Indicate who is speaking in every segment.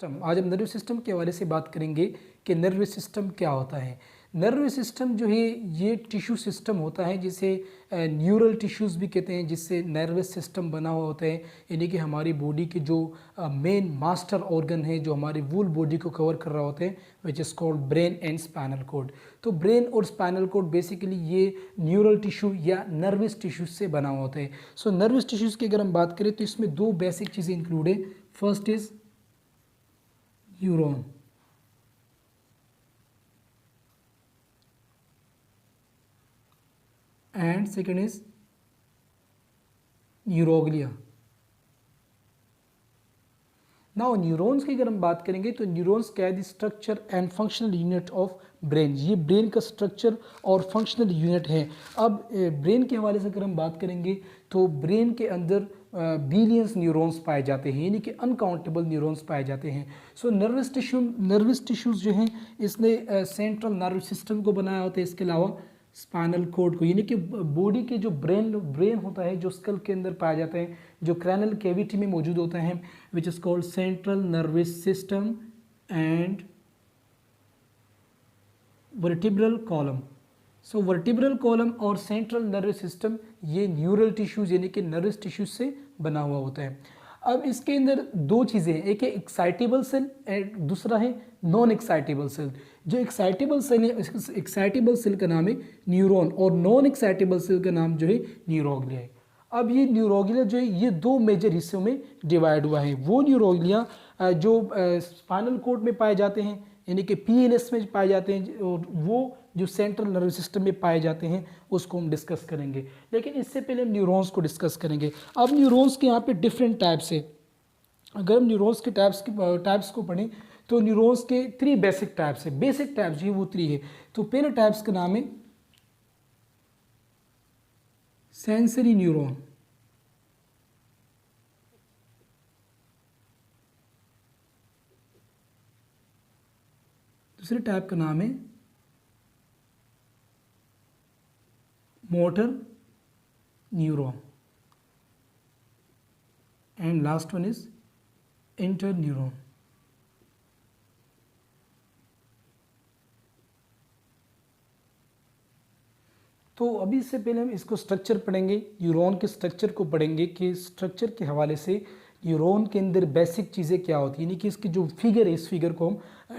Speaker 1: System, आज हम nervous system के हवाले से बात करेंगे कि नर्वस सिस्टम क्या होता है। नर्वस सिस्टम जो है ये टिश्यू सिस्टम होता है जिसे न्यूरल टिश्यूज़ भी कहते हैं, जिससे नर्वस सिस्टम बना हुआ होता है। यानी कि हमारी बॉडी के जो मेन मास्टर ऑर्गन है जो हमारी वूल बॉडी को कवर कर रहा होता है, which is called brain and spinal cord. तो ब्रेन और स्पाइनल कॉर्ड बेसिकली ये न्यूरल टिश्यू या नर्वस टिश्यूज से बना हुआ होता है। सो नर्वस टिश्यूज़ की अगर हम बात करें तो इसमें दो बेसिक चीज़ें इंक्लूड है। First is neuron, and second is neuroglia. Now neurons की अगर हम बात करेंगे तो न्यूरॉन्स क्या है, the structure and functional unit of brain. ये ब्रेन का स्ट्रक्चर और फंक्शनल यूनिट है। अब ब्रेन के हवाले से अगर हम बात करेंगे तो ब्रेन के अंदर बिलियंस न्यूरॉन्स पाए जाते हैं, यानी कि अनकाउंटेबल न्यूरॉन्स पाए जाते हैं। सो नर्वस टिश्यूज़ जो हैं इसने सेंट्रल नर्वस सिस्टम को बनाया होता है, इसके अलावा स्पाइनल कोड को, यानी कि बॉडी के जो ब्रेन होता है जो स्कल के अंदर पाया जाता है, जो क्रैनल कैविटी में मौजूद होता है, which is called central nervous system and vertebral column. So vertebral column और सेंट्रल नर्वस सिस्टम ये न्यूरल टिश्यूज़ यानी कि नर्वस टिश्यूज से बना हुआ होता है। अब इसके अंदर दो चीज़ें हैं, एक है एक्साइटेबल सेल एंड दूसरा है नॉन एक्साइटेबल सेल। जो एक्साइटेबल सेल है, एक्साइटेबल सेल का नाम है न्यूरॉन और नॉन एक्साइटेबल सेल का नाम जो है न्यूरोग्लिया है। अब ये न्यूरोग्लिया जो है ये दो मेजर हिस्सों में डिवाइड हुआ है। वो न्यूरोग्लिया जो स्पाइनल कॉर्ड में पाए जाते हैं यानी कि पीएनएस में पाए जाते हैं, और वो जो सेंट्रल नर्वस सिस्टम में पाए जाते हैं उसको हम डिस्कस करेंगे। लेकिन इससे पहले हम न्यूरॉन्स को डिस्कस करेंगे। अब न्यूरॉन्स के यहाँ पे डिफरेंट टाइप्स है। अगर हम न्यूरॉन्स के टाइप्स को पढ़ें तो न्यूरॉन्स के 3 बेसिक टाइप्स है। बेसिक टाइप्स जो है वो 3 है। तो पहले टाइप्स का नाम है सेंसरी न्यूरॉन, दूसरे टाइप का नाम है motor neuron, and last one is inter neuron. तो अभी इससे पहले हम इसको स्ट्रक्चर पढ़ेंगे, न्यूरॉन के स्ट्रक्चर को पढ़ेंगे कि स्ट्रक्चर के हवाले से न्यूरॉन के अंदर बेसिक चीज़ें क्या होती हैं, यानी कि इसकी जो फिगर है इस फिगर को हम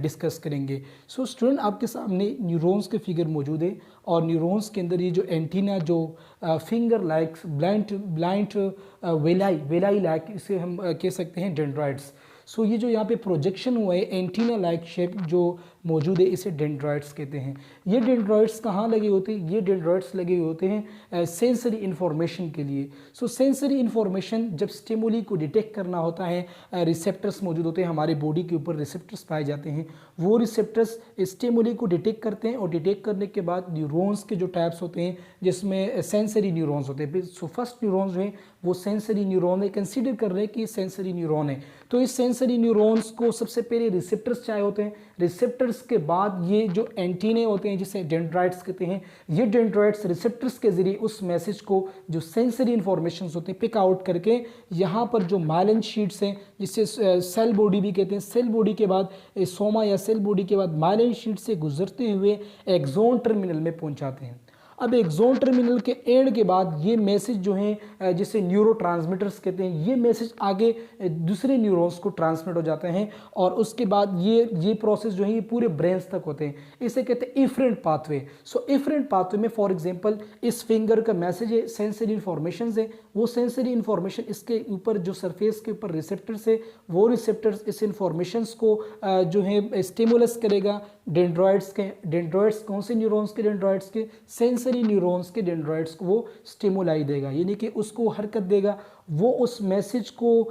Speaker 1: डिस्कस करेंगे। सो स्टूडेंट आपके सामने न्यूरॉन्स के फिगर मौजूद है और न्यूरॉन्स के अंदर ये जो एंटीना जो फिंगर लाइक ब्लाइंट वेलाई लाइक इसे हम कह सकते हैं डेंड्राइट्स। सो ये जो यहाँ पे प्रोजेक्शन हुआ है एंटीना लाइक शेप जो मौजूद है इसे डेंड्राइट्स कहते हैं। ये डेंड्राइट्स कहाँ लगे होते हैं, ये डेंड्राइट्स लगे होते हैं सेंसरी इन्फॉर्मेशन के लिए। सो सेंसरी इन्फॉर्मेशन जब स्टिमुली को डिटेक्ट करना होता है, रिसेप्टर्स मौजूद होते हैं हमारे बॉडी के ऊपर, रिसेप्टर्स पाए जाते हैं। वो रिसेप्टर्स स्टिमुली को डिटेक्ट करते हैं और डिटेक्ट करने के बाद न्यूरॉन्स के जो टाइप्स होते हैं जिसमें सेंसरी न्यूरॉन्स होते हैं। सो फर्स्ट न्यूरॉन्स जो हैं वो सेंसरी न्यूरॉन है, कंसीडर कर रहे हैं कि सेंसरी न्यूरॉन है। तो इस सेंसरी न्यूरॉन्स को सबसे पहले रिसेप्टर्स चाहिए होते हैं। रिसेप्टर्स के बाद ये जो एंटीने होते हैं जिसे डेंड्राइट्स कहते हैं, ये डेंड्राइट्स रिसेप्टर्स के जरिए उस मैसेज को जो सेंसरी इंफॉर्मेशन होते हैं पिक आउट करके यहाँ पर जो माइलिन शीट्स हैं जिसे सेल बॉडी भी कहते हैं, सेल बॉडी के बाद सोमा या सेल बॉडी के बाद माइलिन शीट से गुजरते हुए एक्सोन टर्मिनल में पहुँचाते हैं। अब एक्सोन टर्मिनल के एंड के बाद ये मैसेज जो है जिसे न्यूरोट्रांसमीटर्स कहते हैं, ये मैसेज आगे दूसरे न्यूरॉन्स को ट्रांसमिट हो जाते हैं और उसके बाद ये प्रोसेस जो है ये पूरे ब्रेन्स तक होते हैं। इसे कहते हैं इफरेंट पाथवे। सो इफरेंट पाथवे में फॉर एग्जांपल इस फिंगर का मैसेज है, सेंसरी इन्फॉर्मेशन है, वो सेंसरी इन्फॉर्मेशन इसके ऊपर जो सरफेस के ऊपर रिसेप्टर्स है वो रिसेप्टर्स इस इन्फॉर्मेशंस को जो है स्टिमुलस करेगा डेंड्राइट्स कौन से न्यूरॉन्स के, डेंड्राइट्स के सेंसरी न्यूरॉन्स के डेंड्राइट्स को वो स्टिमुलाई देगा, यानी कि उसको हरकत देगा। वो उस मैसेज को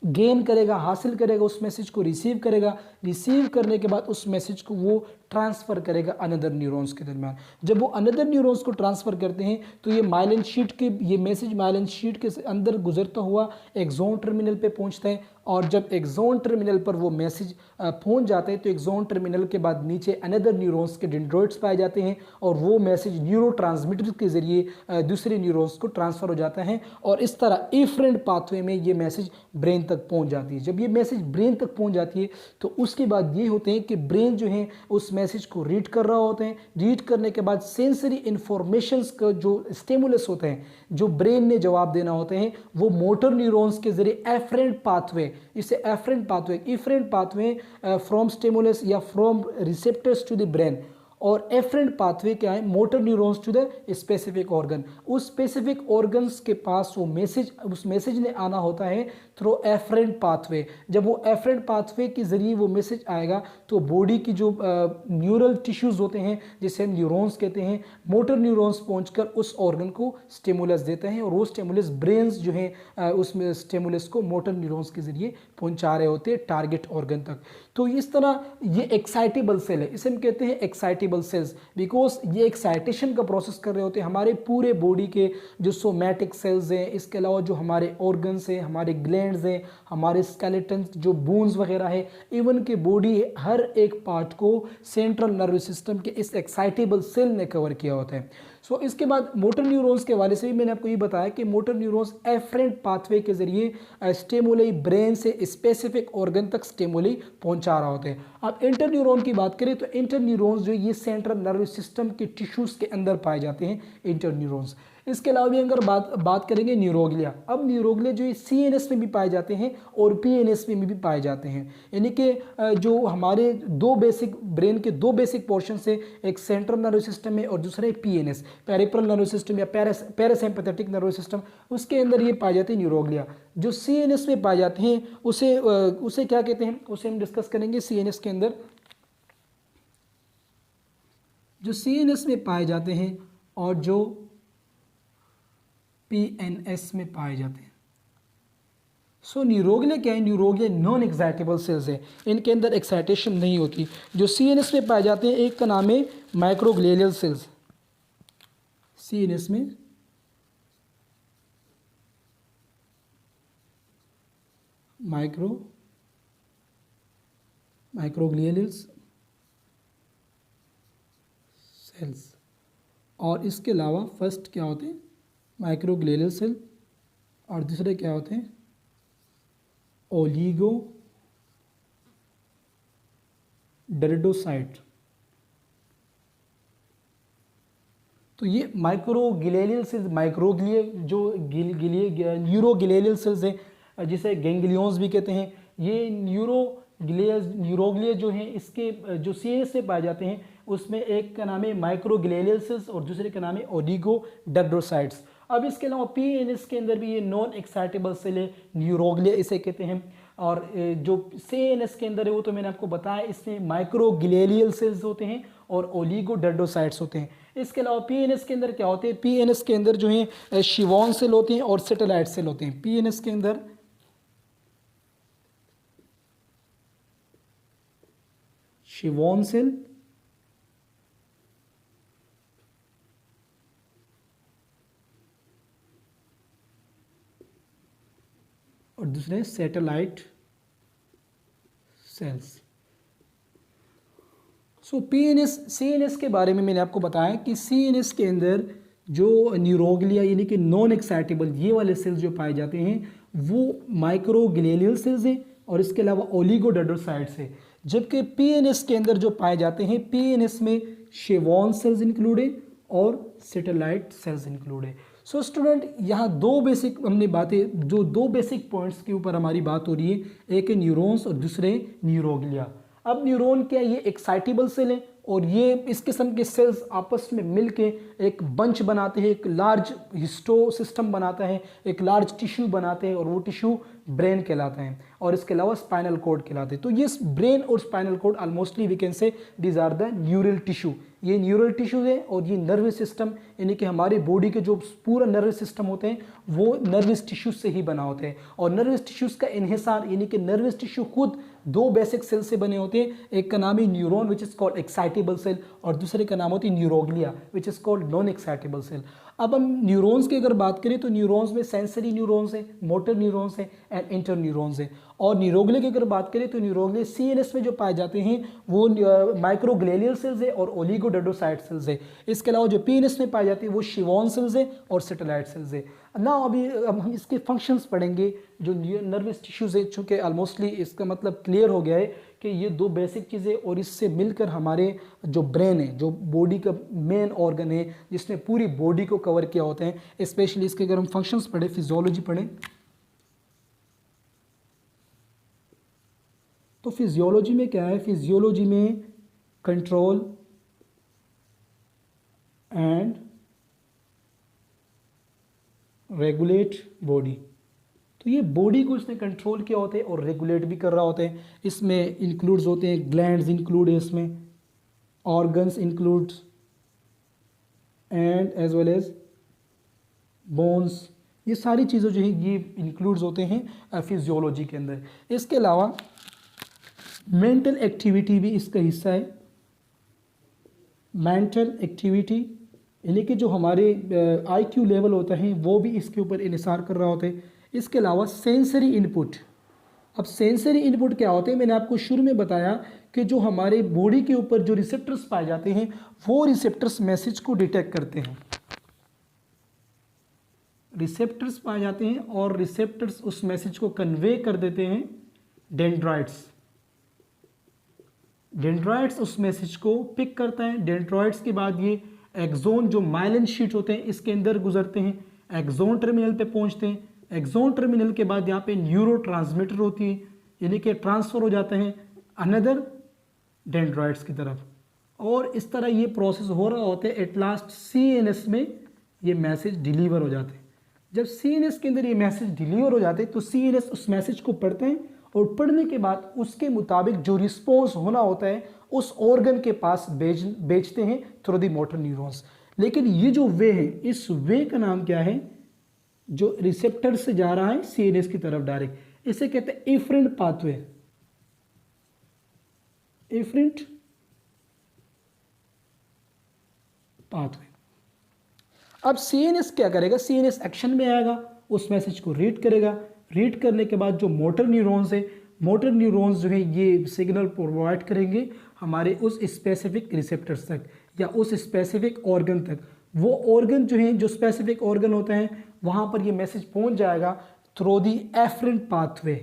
Speaker 1: गेन करेगा, हासिल करेगा, उस मैसेज को रिसीव करेगा, रिसीव करने के बाद उस मैसेज को वो ट्रांसफ़र करेगा अनदर न्यूरॉन्स के दरमियान। जब वो अनदर न्यूरॉन्स को ट्रांसफ़र करते हैं तो ये माइलिन शीट के ये मैसेज माइलिन शीट के अंदर गुजरता हुआ एक्सोन टर्मिनल पे पहुंचता है और जब एक्सोन टर्मिनल पर वो मैसेज पहुंच जाते हैं तो एक्सोन टर्मिनल के बाद नीचे अनदर न्यूरॉन्स के डेंड्रोइड्स पाए जाते हैं और वो मैसेज न्यूरो ट्रांसमीटर के जरिए दूसरे न्यूरॉन्स को ट्रांसफ़र हो जाता है और इस तरह एफरेंट पाथवे में ये मैसेज ब्रेन तक पहुंच जाती है। जब ये मैसेज ब्रेन तक पहुंच जाती है तो उसके बाद ये होते हैं कि ब्रेन जो है उस मैसेज को रीड कर रहा होता है। रीड करने के बाद सेंसरी इंफॉर्मेशंस का जो स्टिमुलस होते हैं, जो ब्रेन ने जवाब देना होते हैं, वो मोटर न्यूरॉन्स के जरिए एफरेंट पाथवे, इसे एफरेंट पाथवे फ्रॉम स्टिमुलस या from receptors to the brain, और एफरेंट पाथवे क्या है, motor neurons to the specific organ. उस स्पेसिफिक ऑर्गन्स के पास वो मैसेज, उस मैसेज ने आना होता है थ्रू एफरेंट पाथवे। जब वो एफरेंट पाथवे के जरिए वो मैसेज आएगा तो बॉडी की जो न्यूरल टिश्यूज़ होते हैं जिसे हम न्यूरॉन्स कहते हैं, मोटर न्यूरॉन्स पहुंचकर उस ऑर्गन को स्टिमुलस देते हैं और वो स्टिमुलस ब्रेन्स जो है उस स्टिमुलस को मोटर न्यूरॉन्स के जरिए पहुंचा रहे होते हैं टारगेट ऑर्गन तक। तो इस तरह ये एक्साइटेबल सेल है, इसे हम कहते हैं एक्साइटेबल सेल्स, बिकॉज ये एक्साइटेशन का प्रोसेस कर रहे होते हैं हमारे पूरे बॉडी के जो सोमैटिक सेल्स हैं, इसके अलावा जो हमारे ऑर्गन्स हैं, हमारे ग्लैंड्स हैं, हमारे स्केलेटन जो बोन्स वगैरह है, इवन के बॉडी हर एक पार्ट को सेंट्रल नर्वस सिस्टम के इस एक्साइटेबल सेल ने कवर किया होता है। सो इसके बाद मोटर न्यूरॉन्स के हवाले से भी मैंने आपको ये बताया कि मोटर न्यूरॉन्स एफरेंट पाथवे के जरिए स्टिमुली ब्रेन से स्पेसिफिक ऑर्गन तक स्टिमुली पहुंचा रहा होता है। अब इंटर न्यूरॉन की बात करें तो इंटर न्यूरॉन्स जो ये सेंट्रल नर्वस सिस्टम के टिश्यूज़ के अंदर पाए जाते हैं इंटर न्यूरॉन्स। इसके अलावा भी अगर बात करेंगे न्यूरोग्लिया, अब न्यूरोग्लिया जो सीएनएस में भी पाए जाते हैं और पीएनएस में भी पाए जाते हैं, यानी कि जो हमारे दो बेसिक ब्रेन के दो बेसिक पोर्शन से, एक सेंट्रल नर्वस सिस्टम में और दूसरा पीएनएस पेरिफेरल नर्वस सिस्टम या पैरासिम्पैथेटिक नर्वस सिस्टम, उसके अंदर ये पाए जाते हैं न्यूरोग्लिया। जो सीएनएस में पाए जाते हैं उसे क्या कहते हैं, उसे हम डिस्कस करेंगे। सीएनएस के अंदर जो सीएनएस में पाए जाते हैं और जो पीएनएस में पाए जाते हैं। सो न्यूरोग्लिया क्या है, न्यूरोग्लिया नॉन एक्साइटेबल सेल्स है, इनके अंदर एक्साइटेशन नहीं होती। जो सीएनएस में पाए जाते हैं एक का नाम है माइक्रोग्लियल सेल्स, सीएनएस में माइक्रोग्लियल सेल्स, और इसके अलावा फर्स्ट क्या होते हैं माइक्रोग्लियल सेल और दूसरे क्या होते हैं ओलिगो डेंड्रोसाइट। तो ये माइक्रोग्लियल सेल्स, माइक्रोग्लिया जो न्यूरोग्लियल सेल्स हैं जिसे गैंग्लियंस भी कहते हैं, ये न्यूरोग्लिया जो है इसके जो सीएनएस से पाए जाते हैं उसमें एक का नाम है माइक्रोग्लियल सेल्स और दूसरे का नाम है ओलिगो डेंड्रोसाइट्स। अब इसके अलावा पीएनएस के अंदर भी ये नॉन एक्साइटेबल सेल है, न्यूरोग्लिया इसे कहते हैं, और जो सीएनएस के अंदर है वो तो मैंने आपको बताया, इसमें माइक्रोग्लियल सेल्स होते हैं और ओलिगो डेंड्रोसाइट्स होते हैं। इसके अलावा पीएनएस के अंदर क्या होते हैं, पीएनएस के अंदर जो है शिवॉन सेल होते हैं और सैटेलाइट सेल होते हैं। पीएनएस के अंदर शिवॉन सेल और दूसरे सैटेलाइट सेल्स। सो पीएनएस सीएनएस के बारे में मैंने आपको बताया कि सीएनएस के अंदर जो न्यूरोग्लिया यानी कि नॉन एक्साइटेबल ये वाले सेल्स जो पाए जाते हैं वो माइक्रोग्लियल सेल्स हैं और इसके अलावा ओलिगो डेंड्रोसाइट्स है। जबकि पीएनएस के अंदर जो पाए जाते हैं, पीएनएस में शिवॉन सेल्स इंक्लूड है और सैटेलाइट सेल्स इंक्लूड है। सो स्टूडेंट यहाँ दो बेसिक हमने बातें, जो दो बेसिक पॉइंट्स के ऊपर हमारी बात हो रही है, एक है न्यूरॉन्स और दूसरे न्यूरोग्लिया। अब न्यूरॉन क्या है, ये एक्साइटेबल सेल है और ये इस किस्म के सेल्स आपस में मिलके एक बंच बनाते हैं, एक लार्ज हिस्टो सिस्टम बनाता है, एक लार्ज टिश्यू बनाते हैं और वो टिश्यू ब्रेन कहलाता है और इसके अलावा स्पाइनल कॉर्ड कहलाते हैं। तो ये ब्रेन और spinal cord almostly we can say these are the neural tissue, ये न्यूरल टिश्यू है और ये नर्वस सिस्टम यानी कि हमारी बॉडी के जो पूरा नर्वस सिस्टम होते हैं वो नर्वस टिश्यूज से ही बना होते हैं। और नर्वस टिश्यूज का इन्हिसार यानी कि नर्वस टिश्यू खुद दो बेसिक सेल से बने होते हैं, एक का नाम है neuron which is called excitable cell और दूसरे का नाम होती है neuroglia which is called non excitable cell. अब हम न्यूरॉन्स की अगर बात करें तो न्यूरॉन्स में सेंसरी न्यूरॉन्स है, मोटर न्यूरॉन्स है एंड इंटर न्यूरॉन्स है। और न्यूरोग्ले की अगर बात करें तो न्यूरोग्ले सीएनएस में जो पाए जाते हैं वो माइक्रोग्लेलियल सेल्स है और ओलिगोडेंड्रोसाइट सेल्स है। इसके अलावा जो पीएनएस में पाए जाते हैं वो शिवॉन सेल्स है और सेटेलाइट सेल्स है ना। अब हम इसके फंक्शंस पढ़ेंगे जो नर्वस टिश्यूज है, चूँकि ऑलमोस्टली इसका मतलब क्लियर हो गया है कि ये दो बेसिक चीज़ें और इससे मिलकर हमारे जो ब्रेन है, जो बॉडी का मेन ऑर्गन है जिसने पूरी बॉडी को कवर किया होता है। स्पेशली इसके अगर हम फंक्शंस पढ़ें, फिजियोलॉजी पढ़ें तो फिजियोलॉजी में क्या है, फिजियोलॉजी में कंट्रोल एंड रेगुलेट बॉडी। तो ये बॉडी को इसने कंट्रोल किया होता है और रेगुलेट भी कर रहा होता है। इसमें इंक्लूड्स होते हैं, ग्लैंड्स इंक्लूड है इसमें, organs includes and as well as bones. ये सारी चीज़ें जो है ये इंक्लूड्स होते हैं फिजियोलॉजी के अंदर। इसके अलावा मेंटल एक्टिविटी भी इसका हिस्सा है। मेंटल एक्टिविटी यानी कि जो हमारे आईक्यू लेवल होता है वो भी इसके ऊपर इन्हिसार कर रहा होता है। इसके अलावा सेंसरी इनपुट। अब सेंसरी इनपुट क्या होते हैं, मैंने आपको शुरू में बताया कि जो हमारे बॉडी के ऊपर जो रिसेप्टर्स पाए जाते हैं वो रिसेप्टर्स मैसेज को डिटेक्ट करते हैं। रिसेप्टर्स पाए जाते हैं और रिसेप्टर्स उस मैसेज को कन्वे कर देते हैं डेंड्राइट्स। डेंड्राइट्स उस मैसेज को पिक करता है। डेंड्राइट्स के बाद ये एक्सोन जो माइलिन शीट होते हैं इसके अंदर गुजरते हैं, एक्सोन टर्मिनल पे पहुंचते हैं। एक्सोन टर्मिनल के बाद यहाँ पे न्यूरो ट्रांसमीटर होती है यानी कि ट्रांसफ़र हो जाते हैं अनदर डेंड्राइट्स की तरफ। और इस तरह ये प्रोसेस हो रहा होता है। एट लास्ट सीएनएस में ये मैसेज डिलीवर हो जाते हैं। जब सीएनएस के अंदर ये मैसेज डिलीवर हो जाते हैं तो सीएनएस उस मैसेज को पढ़ते हैं और पढ़ने के बाद उसके मुताबिक जो रिस्पॉन्स होना होता है उस ऑर्गन के पास भेजते हैं थ्रू द मोटर न्यूरॉन्स। लेकिन ये जो वे है, इस वे का नाम क्या है, जो रिसेप्टर से जा रहा है सीएनएस की तरफ डायरेक्ट, इसे कहते हैं एफरेंट पाथवे। Efferent pathway. अब सीएनएस क्या करेगा, सीएनएस एक्शन में आएगा, उस मैसेज को रीड करेगा। रीड करने के बाद जो मोटर न्यूरॉन्स है, मोटर न्यूरॉन्स जो है ये सिग्नल प्रोवाइड करेंगे हमारे उस स्पेसिफिक रिसेप्टर्स तक या उस स्पेसिफिक ऑर्गन तक। वो ऑर्गन जो है, जो स्पेसिफिक ऑर्गन होते हैं वहाँ पर ये मैसेज पहुँच जाएगा through the efferent pathway.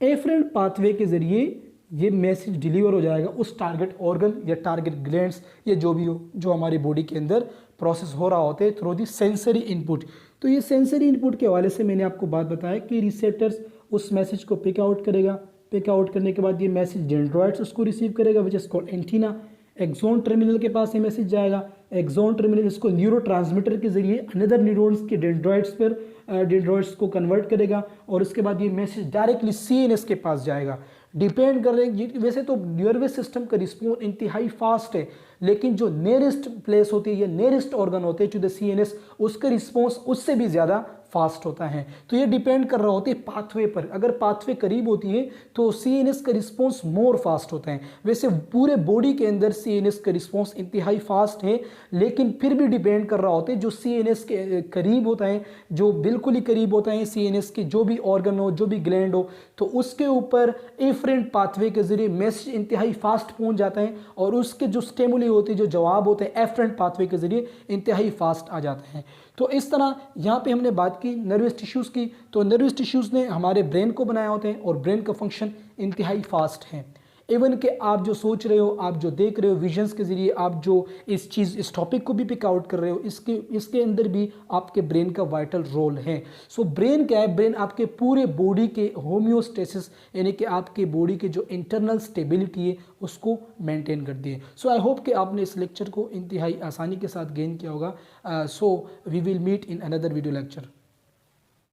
Speaker 1: Efferent pathway के ज़रिए ये मैसेज डिलीवर हो जाएगा उस टारगेट ऑर्गन या टारगेट ग्लैंड्स या जो भी हो जो हमारी बॉडी के अंदर प्रोसेस हो रहा होता है थ्रू दी सेंसरी इनपुट। तो ये सेंसरी इनपुट के हवाले से मैंने आपको बात बताया कि रिसेप्टर्स उस मैसेज को पिक आउट करेगा। पिक आउट करने के बाद ये मैसेज डेंड्राइट्स उसको रिसीव करेगा which is called antenna. Axon terminal के पास ये मैसेज जाएगा। एक्सोन टर्मिनल इसको न्यूरो ट्रांसमीटर के जरिए अनदर न्यूरॉन्स के डेंड्राइट्स पर डेंड्राइट्स को कन्वर्ट करेगा और उसके बाद ये मैसेज डायरेक्टली सीएनएस के पास जाएगा। डिपेंड कर रहे हैं, वैसे तो नर्वस सिस्टम का रिस्पॉन्स इंतहाई फास्ट है, लेकिन जो नियरेस्ट प्लेस होती है या नियरेस्ट ऑर्गन होते हैं टू द सीएनएस, उसका रिस्पॉन्स उससे भी ज़्यादा फास्ट होता है। तो ये डिपेंड कर रहा होता है पाथवे पर। अगर पाथवे करीब होती है तो सीएनएस का रिस्पॉन्स मोर फास्ट होता है। वैसे पूरे बॉडी के अंदर सीएनएस का रिस्पॉन्स इंतहाई फास्ट है, लेकिन फिर भी डिपेंड कर रहा होता है जो सीएनएस के करीब होता है, जो बिल्कुल ही करीब होता है सीएनएस के, जो भी ऑर्गन हो, जो भी ग्लैंड हो, तो उसके ऊपर एफरेंट पाथवे के जरिए मैसेज इंतहाई फास्ट पहुंच जाता है और उसके जो स्टिमुली होते हैं, जो जवाब होते हैं एफरेंट पाथवे के जरिए इंतहाई फास्ट आ जाते हैं। तो इस तरह यहाँ पे हमने बात की नर्वस टिश्यूज़ की। तो नर्वस टिश्यूज़ ने हमारे ब्रेन को बनाया होते हैं और ब्रेन का फंक्शन इंतहाई फास्ट है। इवन कि आप जो सोच रहे हो, आप जो देख रहे हो विजन्स के ज़रिए, आप जो इस टॉपिक को भी पिक आउट कर रहे हो, इसके अंदर भी आपके ब्रेन का वाइटल रोल है। सो ब्रेन क्या है, ब्रेन आपके पूरे बॉडी के होम्योस्टेसिस यानी कि आपके बॉडी के जो इंटरनल स्टेबिलिटी है उसको मेंटेन करती है। सो आई होप कि आपने इस लेक्चर को इंतहाई आसानी के साथ गेन किया होगा। So we will meet in another video lecture.